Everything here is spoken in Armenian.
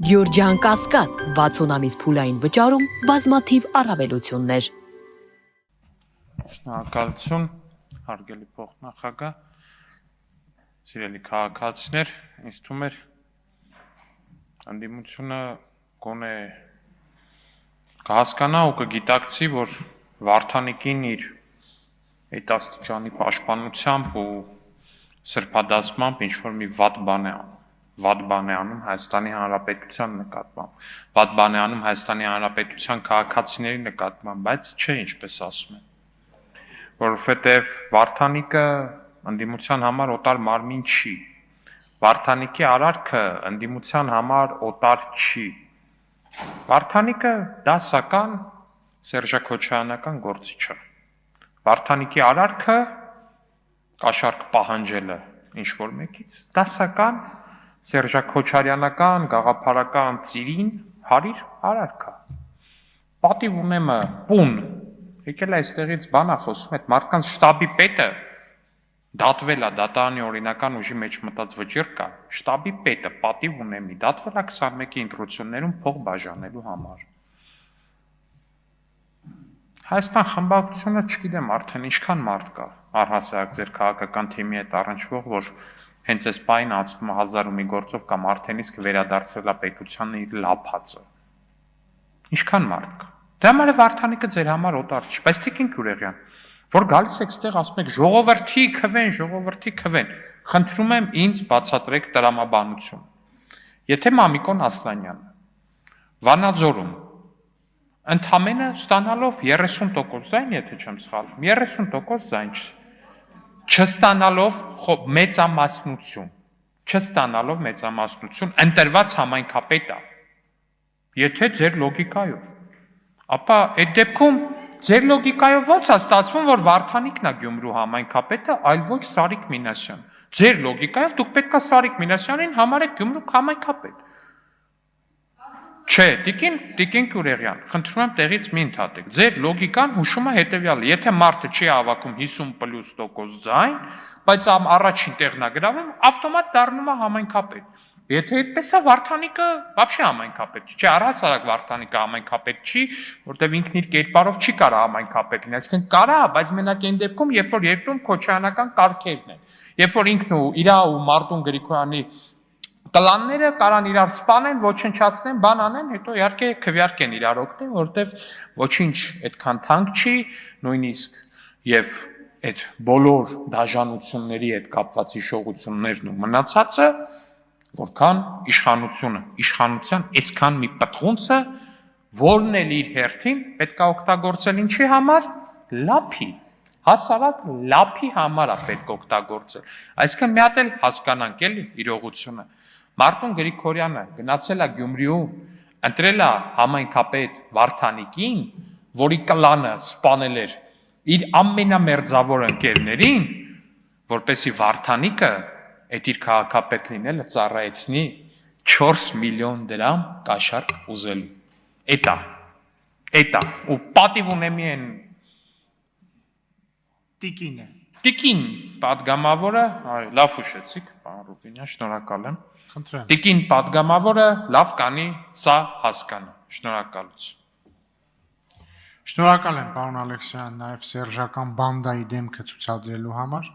Գյորջյան Կասկադ 60 ամիս փուլային վճարում բազմաթիվ առավելություններ։ Շնորհակալություն, հարգելի փոխնախագահ, սիրելի քաղաքացիներ, ինձ թվում է ընդդիմությունը գոնե կհասկանա ու կգիտակցի, որ Վարդանիկին իր հետաստիճանի պաշտպանությամբ ու սրբադասմամբ ինչ-որ մի վատ բան է անում Հայաստանի Հանրապետության նկատմամբ, վատ բան է անում Հայաստանի Հանրապետության քաղաքացիների նկատմամբ, բայց չէ, ինչպես ասում են, որովհետև Վարդանիկը ընդդիմության համար օտար մարմին չի, Վարդանիկի արարքը ընդդիմության համար օտար չի, Վարդանիկը դասական սերժաքոչայանական գործիչ է, Վարդանիկի արարքը կաշառք պահանջելը ինչ-որ մեկից, դասական սերժաքոչարյանական գաղափարական ծիրին հարիր արարքը, պատիվ ունեմը պուն, եկել այստեղից բան է խոսում, այդ մարդկանց շտաբի պետը դատվել է, դատարանի օրինական ուժի մեջ մտած վճիռ կա, շտաբի պետը պատիվ ունեմի, դատվել է 21-ի ընտրություններում փող բաժանելու համար։ Հայաստան խմբակցությունը չգիտեմ արդեն ինչքան մարդ կա, առհասարակ ձեր քաղաքական թիմի հետ առնչվող, որ հենց այս պահին անցնում է 1000 ու մի գործով կամ արդեն իսկ վերադարձել է պետությանը իր լափածը։ Ինչքան մարդ կա։ Դե համար է Վարդանիկը ձեր համար օտար չի, բայց Տիկին Գյուրեղյան, որ գալիս եք ստեղ ասում եք ժողովրդի քվեն, խնդրում եմ ինձ բացատրեք տրամաբանություն։ Եթե Մամիկոն Ասլանյանը Վանաձորում ընդամենը ստանալով 30% ձայն, եթե չեմ սխալվում, 30% ձայն չստանալով ընտրված համայնքապետ է, եթե ձեր լոգիկայով, ապա այդ դեպքում ձեր լոգիկայով ո՞նց է ստացվում, որ Վարդանիկն է Գյումրու համայնքապետը, այլ ոչ Սարիկ Մինասյան։ Ձեր լոգիկայով դուք պետք է Սարիկ Մինասյանին համարեք Գյումրու համայնքապետ։ Չէ, Տիկին Գյուրեղյան, խնդրում եմ տեղից մի ընդհատեք։ Ձեր լոգիկան հուշում է հետևյալը. եթե մարդը չի հավաքում 50+% ձայն, բայց առաջին տեղն է գրավում, ավտոմատ դառնում է համայնքապետ։ Եթե այդպես է, Վարդանիկը вообще համայնքապետ չի, առհասարակ Վարդանիկը համայնքապետ չի, որտեղ ինքն իր կերպարով չի կարող համայնքապետ լինել, այսինքն կարա, բայց մենակ այն դեպքում, երբ որ երկրում քոչայանական կարգերն են, երբ որ ինքն ու իր ու Մարտուն Գրիգորյանի կլանները կարան իրար սպանեն, ոչնչացնեն, բան անեն, հետո իհարկե քվեարկեն իրար օգնեն, որտեվ ոչինչ այդքան թանկ չի, նույնիսկ եւ այդ բոլոր դաժանությունների հետ կապված հիշողություններն ու մնացածը, որքան իշխանության այսքան մի պտղունցը, որն էլ իր հերթին պետք է օգտագործել ինչի համար, լափի, հասարակ լափի համար է պետք օգտագործել, այսինքն մի հատ էլ հասկանանք էլի իրողությունը, Մարտուն Գրիգորյանը գնացել է Գյումրիու, ընտրել է համայնքապետ Վարդանիկին, որի կլանը սպանել էր իր ամենամերձավոր ընկերներին, որպեսզի Վարդանիկը այդ իր քաղաքապետ լինելը ծառայեցնի 4 միլիոն դրամ կաշառք ուզելու։ Էտա, ու պատիվ ունեմի են Տիկին պատգամավորը, լավ հուշեցիք, պարոն Ռուբինյան, շնորհակալ եմ։ Տիկին պատգամավորը լավ կանի, սա հասկանում, շնորհակալություն։ Շնորհակալ եմ, պարոն Ալեքսյան, նաև սերժական բանդայի դեմքը ցուցադրելու համար։